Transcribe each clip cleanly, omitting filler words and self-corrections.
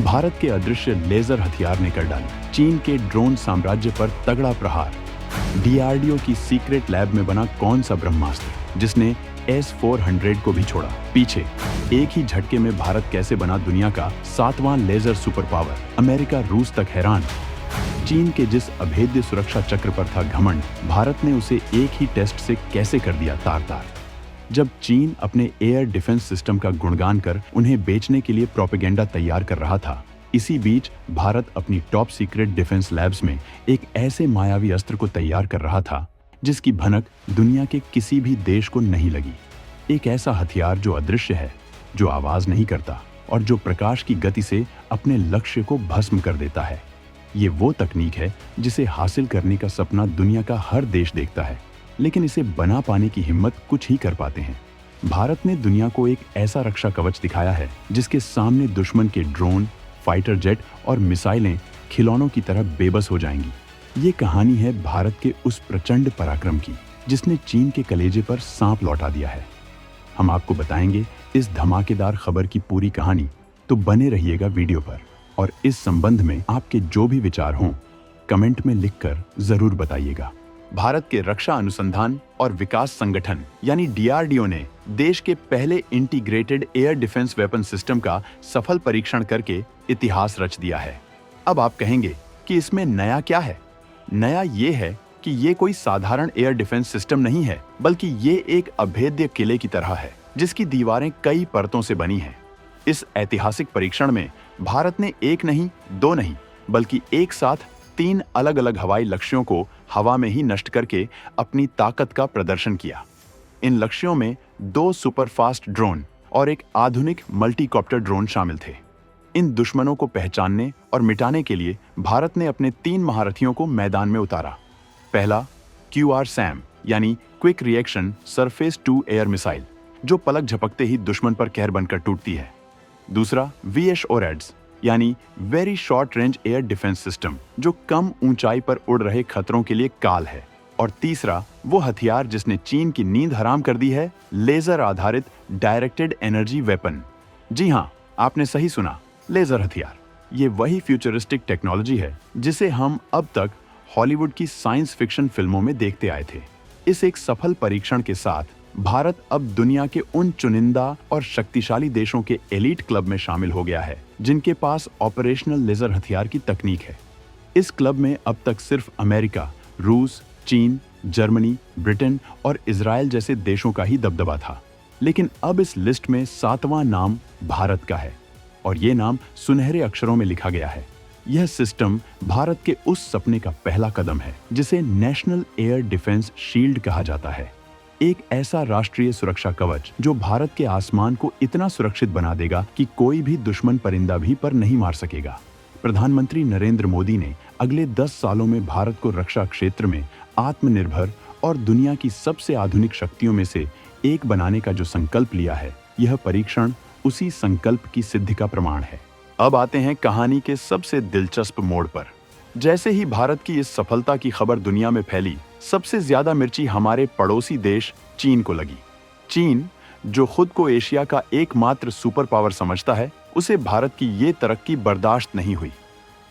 भारत के अदृश्य लेजर हथियार ने कर डाली चीन के ड्रोन साम्राज्य पर तगड़ा प्रहार। डीआरडीओ की सीक्रेट लैब में बना कौन सा ब्रह्मास्त्र जिसने S-400 को भी छोड़ा पीछे। एक ही झटके में भारत कैसे बना दुनिया का 7वां लेजर सुपर पावर। अमेरिका रूस तक हैरान। चीन के जिस अभेद्य सुरक्षा चक्र पर था घमंड, भारत ने उसे एक ही टेस्ट से कैसे कर दिया तार-तार। जब चीन अपने एयर डिफेंस सिस्टम का गुणगान कर उन्हें बेचने के लिए प्रोपेगेंडा तैयार कर रहा था, इसी बीच भारत अपनी टॉप सीक्रेट डिफेंस लैब्स में एक ऐसे मायावी अस्त्र को तैयार कर रहा था जिसकी भनक दुनिया के किसी भी देश को नहीं लगी। एक ऐसा हथियार जो अदृश्य है, जो आवाज नहीं करता और जो प्रकाश की गति से अपने लक्ष्य को भस्म कर देता है। ये वो तकनीक है जिसे हासिल करने का सपना दुनिया का हर देश देखता है, लेकिन इसे बना पाने की हिम्मत कुछ ही कर पाते हैं। भारत ने दुनिया को एक ऐसा रक्षा कवच दिखाया है जिसके सामने दुश्मन के ड्रोन, फाइटर जेट और मिसाइलें खिलौनों की तरह बेबस हो जाएंगी। ये कहानी है भारत के उस प्रचंड पराक्रम की जिसने चीन के कलेजे पर सांप लौटा दिया है। हम आपको बताएंगे इस धमाकेदार खबर की पूरी कहानी, तो बने रहिएगा वीडियो पर। और इस संबंध में आपके जो भी विचार हों, कमेंट में लिखकर जरूर बताइएगा। भारत के रक्षा अनुसंधान और विकास संगठन यानी डीआरडीओ ने देश के पहले integrated air defence weapon system का सफल परीक्षण करके इतिहास रच दिया है। अब आप कहेंगे कि इसमें नया क्या है? नया ये है कि ये कोई साधारण एयर डिफेंस सिस्टम नहीं है, बल्कि ये एक अभेद्य किले की तरह है जिसकी दीवारें कई परतों से बनी हैं। इस ऐतिहासिक परीक्षण में भारत ने एक नहीं, दो नहीं, बल्कि एक साथ 3 अलग-अलग हवाई लक्ष्यों को हवा में ही नष्ट करके अपनी ताकत का प्रदर्शन किया। इन लक्ष्यों में 2 सुपरफास्ट ड्रोन और एक आधुनिक मल्टीकॉप्टर ड्रोन शामिल थे। इन दुश्मनों को पहचानने और मिटाने के लिए भारत ने अपने 3 महारथियों को मैदान में उतारा। पहला QRSAM यानी quick reaction surface to air missile, जो पलक झपकते ही दुश्मन पर कहर बनकर टूटती है। दूसरा VSORADS यानी very short range air defence system, जो कम ऊंचाई पर उड़ रहे खतरों के लिए काल है। और तीसरा वो हथियार जिसने चीन की नींद हराम कर दी है, लेजर आधारित डायरेक्टेड एनर्जी वेपन। जी हाँ, आपने सही सुना, लेजर हथियार। ये वही फ्यूचरिस्टिक टेक्नोलॉजी है जिसे हम अब तक हॉलीवुड की साइंस फिक्शन फिल्मों में देखते आए थे। इस एक सफल परीक्षण के साथ भारत अब दुनिया के उन चुनिंदा और शक्तिशाली देशों के एलीट क्लब में शामिल हो गया है जिनके पास ऑपरेशनल लेजर हथियार की तकनीक है। इस क्लब में अब तक सिर्फ अमेरिका, रूस, चीन, जर्मनी, ब्रिटेन और इजराइल जैसे देशों का ही दबदबा था, लेकिन अब इस लिस्ट में 7वां नाम भारत का है और ये नाम सुनहरे अक्षरों में लिखा गया है। यह सिस्टम भारत के उस सपने का पहला कदम है जिसे नेशनल एयर डिफेंस शील्ड कहा जाता है। एक ऐसा राष्ट्रीय सुरक्षा कवच जो भारत के आसमान को इतना सुरक्षित बना देगा कि कोई भी दुश्मन परिंदा भी पर नहीं मार सकेगा। प्रधानमंत्री नरेंद्र मोदी ने अगले 10 सालों में भारत को रक्षा क्षेत्र में आत्मनिर्भर और दुनिया की सबसे आधुनिक शक्तियों में से एक बनाने का जो संकल्प लिया है, यह परीक्षण उसी संकल्प की सिद्धि का प्रमाण है। अब आते हैं कहानी के सबसे दिलचस्प मोड़ पर। जैसे ही भारत की इस सफलता की खबर दुनिया में फैली, सबसे ज्यादा मिर्ची हमारे पड़ोसी देश चीन को लगी। चीन, जो खुद को एशिया का एकमात्र सुपर पावर समझता है, उसे भारत की ये तरक्की बर्दाश्त नहीं हुई।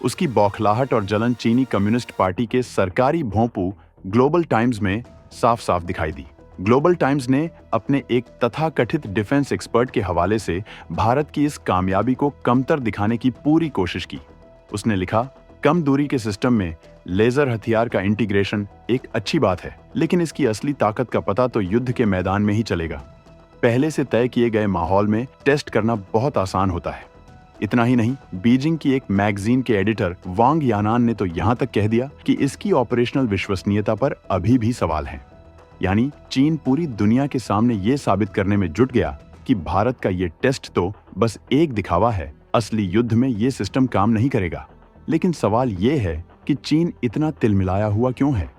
उसकी बौखलाहट और जलन चीनी कम्युनिस्ट पार्टी के सरकारी भोंपू ग्लोबल टाइम्स में साफ साफ दिखाई दी। ग्लोबल टाइम्स ने अपने एक तथाकथित डिफेंस एक्सपर्ट के हवाले से भारत की इस कामयाबी को कमतर दिखाने की पूरी कोशिश की। उसने लिखा, कम दूरी के सिस्टम में लेजर हथियार का इंटीग्रेशन एक अच्छी बात है, लेकिन इसकी असली ताकत का पता तो युद्ध के मैदान में ही चलेगा। पहले से तय किए गए माहौल में टेस्ट करना बहुत आसान होता है। इतना ही नहीं, बीजिंग की एक मैगजीन के एडिटर वांग यानान ने तो यहाँ तक कह दिया कि इसकी ऑपरेशनल विश्वसनीयता पर अभी भी सवाल हैं। यानी चीन पूरी दुनिया के सामने ये साबित करने में जुट गया कि भारत का ये टेस्ट तो बस एक दिखावा है, असली युद्ध में ये सिस्टम काम नहीं करेगा। लेकिन सवाल ये है कि चीन इतना तिलमिलाया हुआ क्यों है?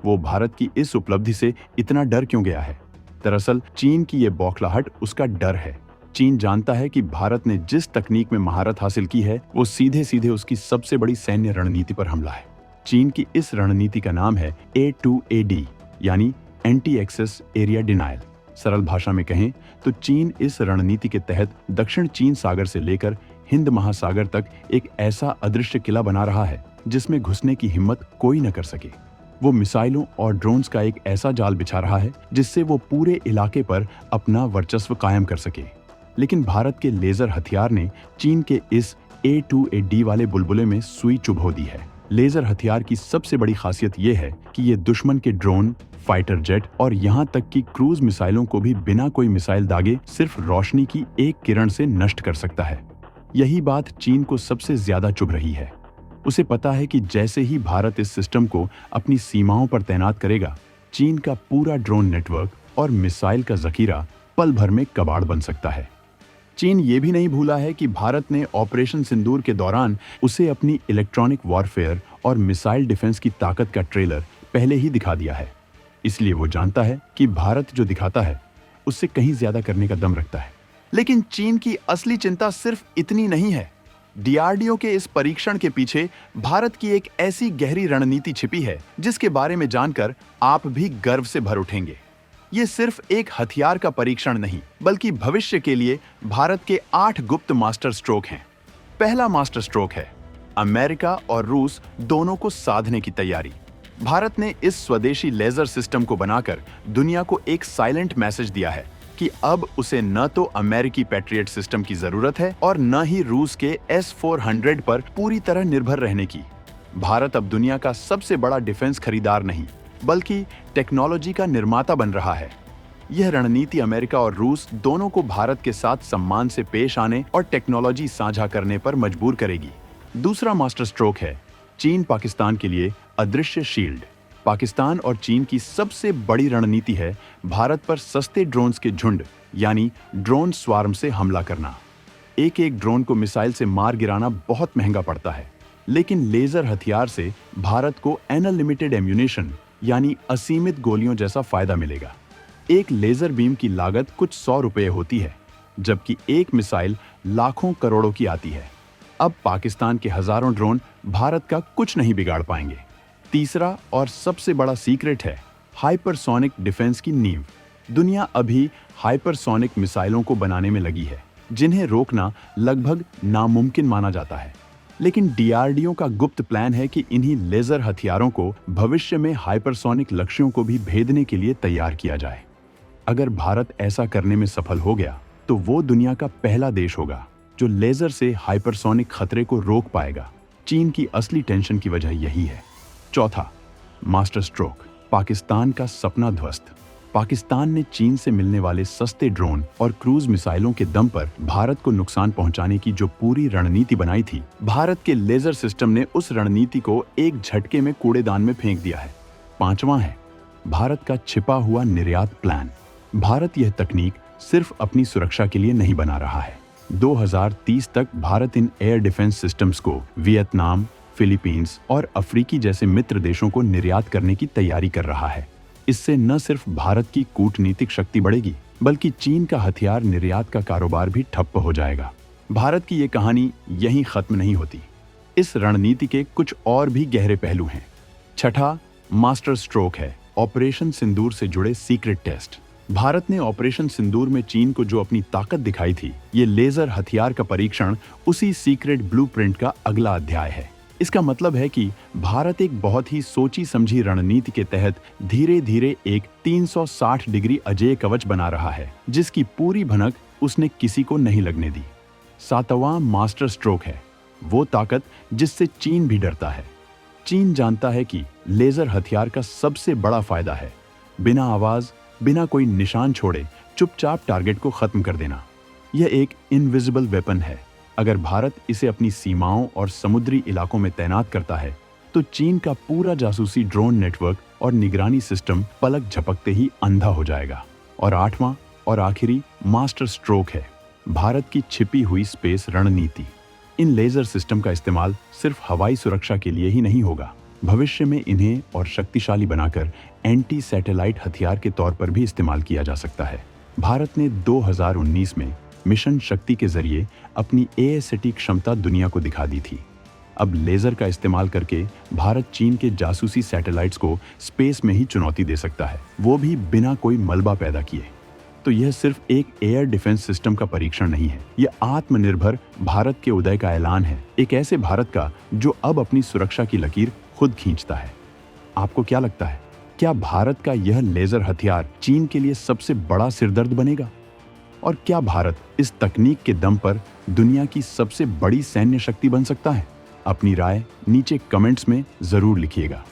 वो भारत की इस उपलब्धि से इतना डर क्यों गया है? दरअसल चीन की ये बौखलाहट उसका डर है। चीन जानता है कि भारत ने जिस तकनीक में महारत हासिल की है, वो सीधे सीधे उसकी सबसे बड़ी सैन्य रणनीति पर हमला है। चीन की इस रणनीति का नाम है A2AD यानी एंटी एक्सेस एरिया डिनायल। सरल भाषा में कहें तो चीन इस रणनीति के तहत दक्षिण चीन सागर से लेकर हिंद महासागर तक एक ऐसा अदृश्य किला बना रहा है जिसमें घुसने की हिम्मत कोई न कर सके। वो मिसाइलों और ड्रोन्स का एक ऐसा जाल बिछा रहा है जिससे वो पूरे इलाके पर अपना वर्चस्व कायम कर सके। लेकिन भारत के लेजर हथियार ने चीन के इस A2AD वाले बुलबुले में सुई चुभो दी है। लेजर हथियार की सबसे बड़ी खासियत यह है कि ये दुश्मन के ड्रोन, फाइटर जेट और यहाँ तक कि क्रूज मिसाइलों को भी बिना कोई मिसाइल दागे सिर्फ रोशनी की एक किरण से नष्ट कर सकता है। यही बात चीन को सबसे ज्यादा चुभ रही है। उसे पता है कि जैसे ही भारत इस सिस्टम को अपनी सीमाओं पर तैनात करेगा, चीन का पूरा ड्रोन नेटवर्क और मिसाइल का जखीरा पल भर में कबाड़ बन सकता है। चीन ये भी नहीं भूला है कि भारत ने ऑपरेशन सिंदूर के दौरान उसे अपनी इलेक्ट्रॉनिक वॉरफेयर और मिसाइल डिफेंस की ताकत का ट्रेलर पहले ही दिखा दिया है। इसलिए वो जानता है कि भारत जो दिखाता है उससे कहीं ज्यादा करने का दम रखता है। लेकिन चीन की असली चिंता सिर्फ इतनी नहीं है। DRDO के इस परीक्षण के पीछे भारत की एक ऐसी गहरी रणनीति छिपी है जिसके बारे में जानकर आप भी गर्व से भर उठेंगे। ये सिर्फ एक हथियार का परीक्षण नहीं, बल्कि भविष्य के लिए भारत के 8 गुप्त मास्टर स्ट्रोक हैं। पहला मास्टर स्ट्रोक है अमेरिका और रूस दोनों को साधने की तैयारी। भारत ने इस स्वदेशी लेजर सिस्टम को बनाकर दुनिया को एक साइलेंट मैसेज दिया है कि अब उसे न तो अमेरिकी पैट्रियट सिस्टम की जरूरत है और न ही रूस के S-400 पर पूरी तरह निर्भर रहने की। भारत अब दुनिया का सबसे बड़ा डिफेंस खरीदार नहीं, बल्कि टेक्नोलॉजी का निर्माता बन रहा है। यह रणनीति अमेरिका और रूस दोनों को भारत के साथ सम्मान से पेश आने और टेक्नोलॉजी साझा करने पर मजबूर करेगी। दूसरा मास्टर स्ट्रोक है चीन पाकिस्तान के लिए अदृश्य शील्ड। पाकिस्तान और चीन की सबसे बड़ी रणनीति है भारत पर सस्ते ड्रोन्स के झुंड यानी ड्रोन स्वार्म से हमला करना। एक एक ड्रोन को मिसाइल से मार गिराना बहुत महंगा पड़ता है, लेकिन लेजर हथियार से भारत को अनलिमिटेड एम्यूनेशन यानी असीमित गोलियों जैसा फायदा मिलेगा। एक लेजर बीम की लागत कुछ 100 रुपये होती है, जबकि एक मिसाइल लाखों करोड़ों की आती है। अब पाकिस्तान के हजारों ड्रोन भारत का कुछ नहीं बिगाड़ पाएंगे। तीसरा और सबसे बड़ा सीक्रेट है हाइपरसोनिक डिफेंस की नींव। दुनिया अभी हाइपरसोनिक मिसाइलों को बनाने में लगी है, जिन्हें रोकना लगभग नामुमकिन माना जाता है। लेकिन DRDO का गुप्त प्लान है कि इन्हीं लेजर हथियारों को भविष्य में हाइपरसोनिक लक्ष्यों को भी भेदने के लिए तैयार किया जाए। अगर भारत ऐसा करने में सफल हो गया तो वो दुनिया का पहला देश होगा जो लेजर से हाइपरसोनिक खतरे को रोक पाएगा। चीन की असली टेंशन की वजह यही है। चौथा मास्टर स्ट्रोक पाकिस्तान का सपना ध्वस्त। पाकिस्तान ने चीन से मिलने वाले सस्ते ड्रोन और क्रूज मिसाइलों के दम पर भारत को नुकसान पहुंचाने की जो पूरी रणनीति बनाई थी, भारत के लेजर सिस्टम ने उस रणनीति को एक झटके में कूड़ेदान में फेंक दिया है। पांचवां है भारत का छिपा हुआ निर्यात प्लान। भारत यह तकनीक सिर्फ अपनी सुरक्षा के लिए नहीं बना रहा है। 2030 तक Bharat in air defence systems को वियतनाम, फिलीपींस और अफ्रीकी जैसे मित्र देशों को निर्यात करने की तैयारी कर रहा है। इससे न सिर्फ भारत की कूटनीतिक शक्ति बढ़ेगी, बल्कि चीन का हथियार निर्यात का कारोबार भी ठप्प हो जाएगा। भारत की ये कहानी यहीं खत्म नहीं होती। इस रणनीति के कुछ और भी गहरे पहलू हैं। छठा मास्टर स्ट्रोक है ऑपरेशन सिंदूर से जुड़े सीक्रेट टेस्ट। भारत ने ऑपरेशन सिंदूर में चीन को जो अपनी ताकत दिखाई थी, ये लेजर हथियार का परीक्षण उसी सीक्रेट ब्लूप्रिंट का अगला अध्याय है। इसका मतलब है कि भारत एक बहुत ही सोची समझी रणनीति के तहत धीरे धीरे एक 360 डिग्री अजेय कवच बना रहा है, जिसकी पूरी भनक उसने किसी को नहीं लगने दी। सातवां मास्टर स्ट्रोक है वो ताकत जिससे चीन भी डरता है। चीन जानता है कि लेजर हथियार का सबसे बड़ा फायदा है बिना आवाज, बिना कोई निशान छोड़े चुपचाप टारगेट को खत्म कर देना। यह एक इनविजिबल वेपन है। अगर भारत इसे अपनी सीमाओं और समुद्री इलाकों में तैनात करता है तो चीन का पूरा जासूसी ड्रोन नेटवर्क और निगरानी सिस्टम पलक झपकते ही अंधा हो जाएगा। और आठवां और आखिरी मास्टर स्ट्रोक है भारत की छिपी हुई स्पेस रणनीति। इन लेजर सिस्टम का इस्तेमाल सिर्फ हवाई सुरक्षा के लिए ही नहीं होगा। भविष्य में इन्हें और शक्तिशाली बनाकर एंटी सैटेलाइट हथियार के तौर पर भी इस्तेमाल किया जा सकता है। भारत ने 2019 में मिशन शक्ति के जरिए अपनी ASAT क्षमता दुनिया को दिखा दी थी। अब लेजर का इस्तेमाल करके भारत चीन के जासूसी सैटेलाइट्स को स्पेस में ही चुनौती दे सकता है, वो भी बिना कोई मलबा पैदा किए। तो यह सिर्फ एक एयर डिफेंस सिस्टम का परीक्षण नहीं है, यह आत्मनिर्भर भारत के उदय का ऐलान है, एक ऐसे भारत का जो अब अपनी सुरक्षा की लकीर खुद खींचता है। आपको क्या लगता है, क्या भारत का यह लेजर हथियार चीन के लिए सबसे बड़ा सिरदर्द बनेगा? और क्या भारत इस तकनीक के दम पर दुनिया की सबसे बड़ी सैन्य शक्ति बन सकता है? अपनी राय नीचे कमेंट्स में जरूर लिखिएगा।